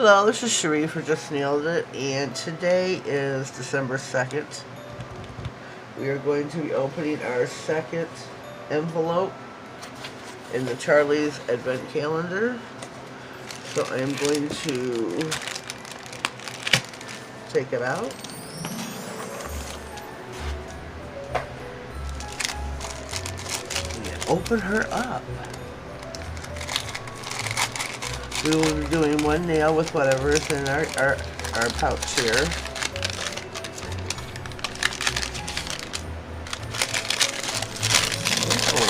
Hello, this is Cherie for Just Nailed It, and today is December 2nd. We are going to be opening our second envelope in the Charlie's Advent Calendar. So I am going to take it out. And open her up. We will be doing one nail with whatever is in our pouch here. Oh.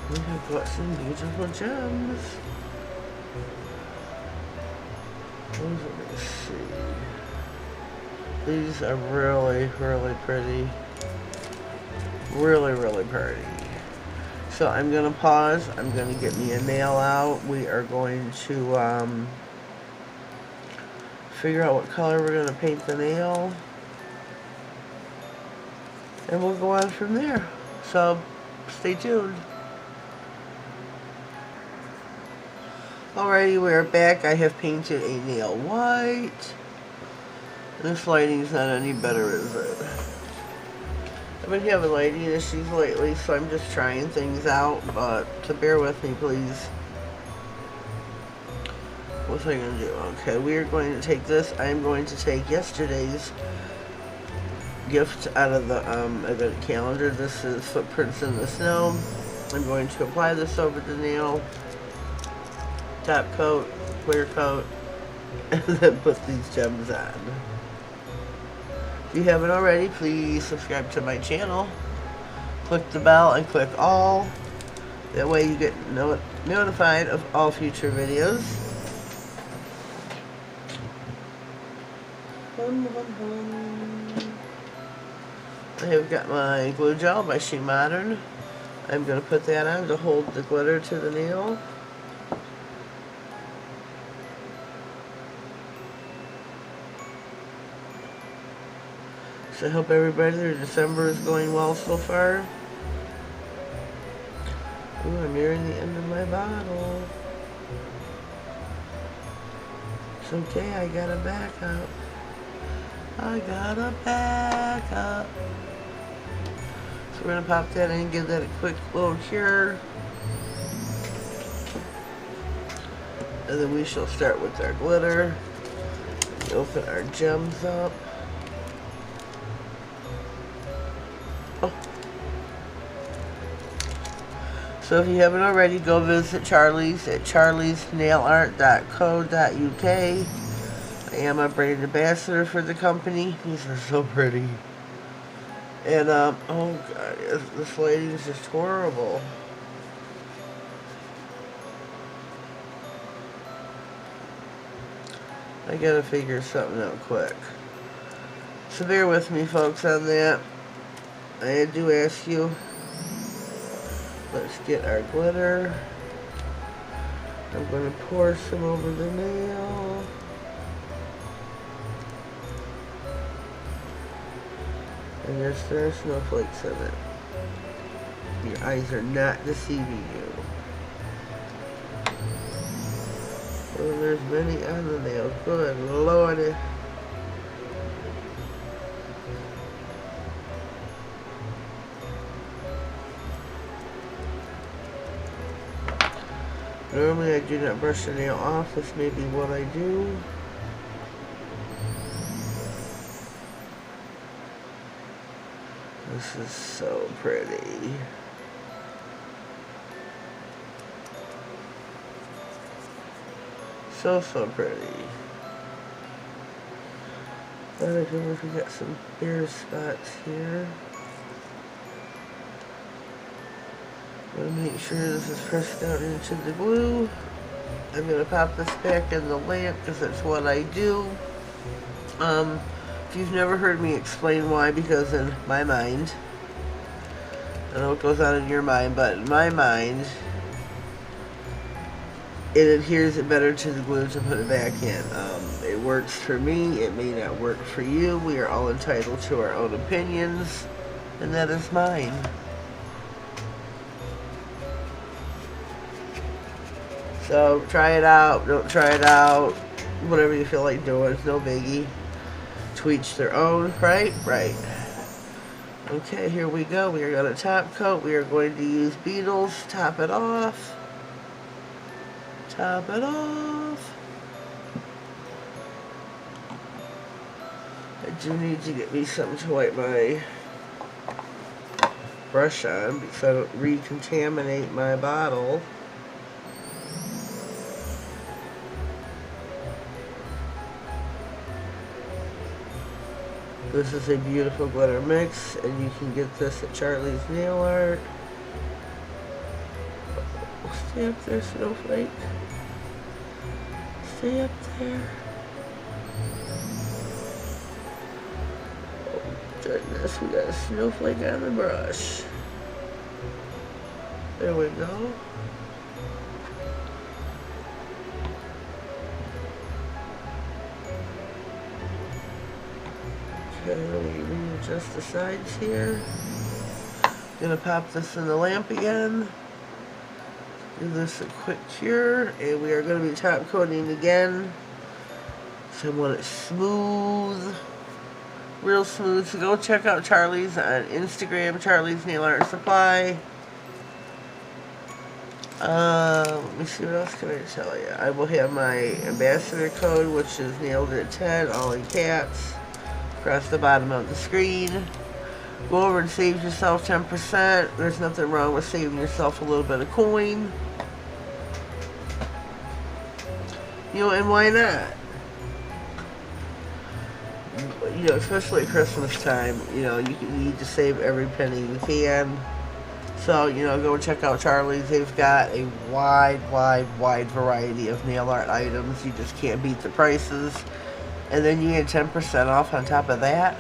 We have got some beautiful gems. Let's see. These are really, really pretty. Really, really pretty. So I'm going to pause. I'm going to get me a nail out. We are going to figure out what color we're going to paint the nail. And we'll go on from there. So stay tuned. Alrighty, we're back. I have painted a nail white. This lighting's not any better, is it? I've been having lighting issues lately, so I'm just trying things out, but so bear with me, please. What's I going to do? Okay, we are going to take this. I'm going to take yesterday's gift out of the event calendar. This is Footprints in the Snow. I'm going to apply this over the nail, top coat, clear coat, and then put these gems on. If you haven't already, please subscribe to my channel, click the bell and click all. That way you get notified of all future videos. I have got my glue gel by She Modern. I'm going to put that on to hold the glitter to the nail. So I hope everybody, their December is going well so far. Ooh, I'm nearing the end of my bottle. It's okay, I got a backup. I got a backup. So we're going to pop that in and give that a quick little cure. And then we shall start with our glitter. Open our gems up. So if you haven't already, go visit Charlie's at charliesnailart.co.uk. I am a brand ambassador for the company. These are so pretty. And, oh god, this lighting is just horrible. I gotta figure something out quick. So bear with me, folks, on that. I do ask you, let's get our glitter. I'm going to pour some over the nail. And there's snowflakes in it. Your eyes are not deceiving you. Oh, there's many on the nail. Good lordy. Normally I do not brush the nail off. This may be what I do. This is so pretty. So pretty. But I feel like we got some bare spots here. I'm going to make sure this is pressed down into the glue. I'm going to pop this back in the lamp because that's what I do. If you've never heard me explain why, because in my mind, I know it goes on in your mind, but in my mind, it adheres it better to the glue to put it back in. It works for me, it may not work for you. We are all entitled to our own opinions, and that is mine. So try it out, don't try it out, whatever you feel like doing, it's no biggie. To each their own, right? Right. Okay, here we go. We are going to top coat. We are going to use Beetles. Top it off. Top it off. I do need to get me something to wipe my brush on because I don't recontaminate my bottle. This is a beautiful glitter mix, and you can get this at Charlie's Nail Art. Stay up there, Snowflake. Stay up there. Oh, goodness, we got a snowflake on the brush. There we go. Okay, let me readjust the sides here. Gonna pop this in the lamp again. Give this a quick cure, and we are gonna be top coating again. So I want it smooth, real smooth. So go check out Charlie's on Instagram, Charlie's Nail Art Supply. Let me see, what else can I tell you? I will have my ambassador code, which is NailedIt10, all in caps, across the bottom of the screen. Go over and save yourself 10%. There's nothing wrong with saving yourself a little bit of coin. You know, and why not? You know, especially at Christmas time, you know, you need to save every penny you can. So, you know, go check out Charlie's. They've got a wide variety of nail art items. You just can't beat the prices. And then you get 10% off on top of that.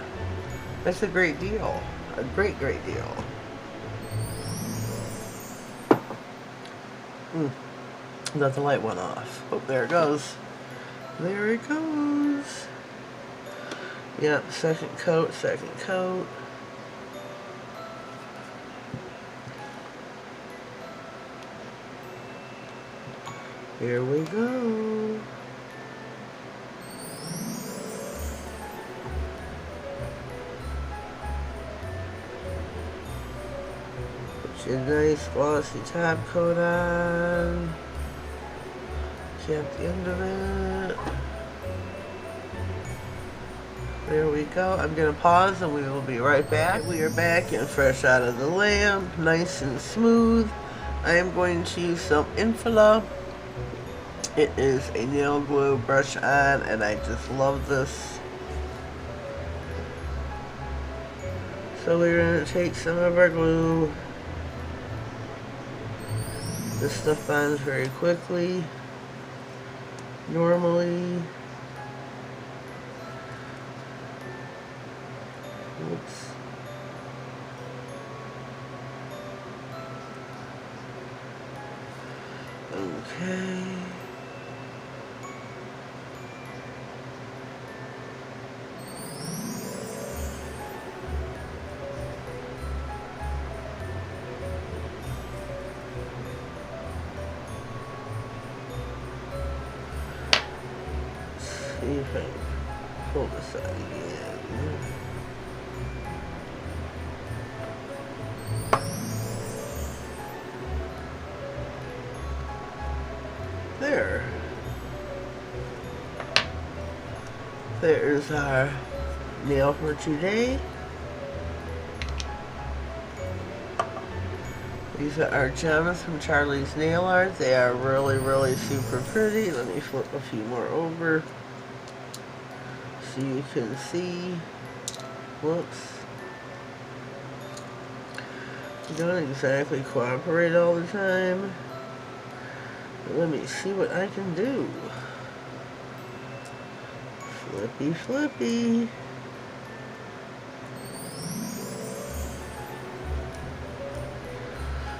That's a great deal. A great deal. Let the light went off. Oh, there it goes. There it goes. Yep, second coat. Here we go. Put your nice glossy top coat on. Cap the end of it. There we go. I'm going to pause and we will be right back. We are back and fresh out of the lamp. Nice and smooth. I am going to use some Infala. It is a nail glue brush on, and I just love this. So we're going to take some of our glue. This stuff bonds very quickly. Normally. Oops. Okay. See if I can pull this out again. There. There's our nail for today. These are our gems from Charlie's Nail Art. They are really super pretty. Let me flip a few more over so you can see. Whoops. You don't exactly cooperate all the time. But let me see what I can do. Flippy.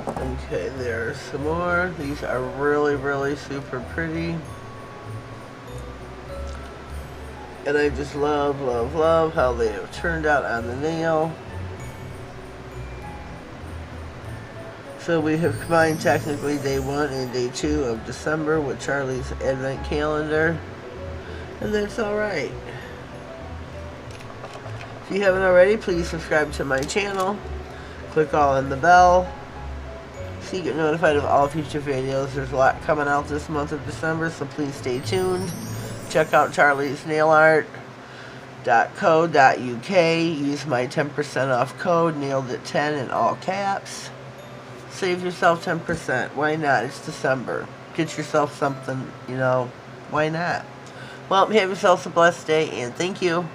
Okay, there's some more. These are really super pretty. And I just love how they have turned out on the nail. So we have combined technically day 1 and day 2 of December with Charlie's Advent Calendar. And that's alright. If you haven't already, please subscribe to my channel. Click all on the bell so you get notified of all future videos. There's a lot coming out this month of December, so please stay tuned. Check out charliesnailart.co.uk. Use my 10% off code, NailedIt10 in all caps. Save yourself 10%. Why not? It's December. Get yourself something, you know. Why not? Well, have yourselves a blessed day, and thank you.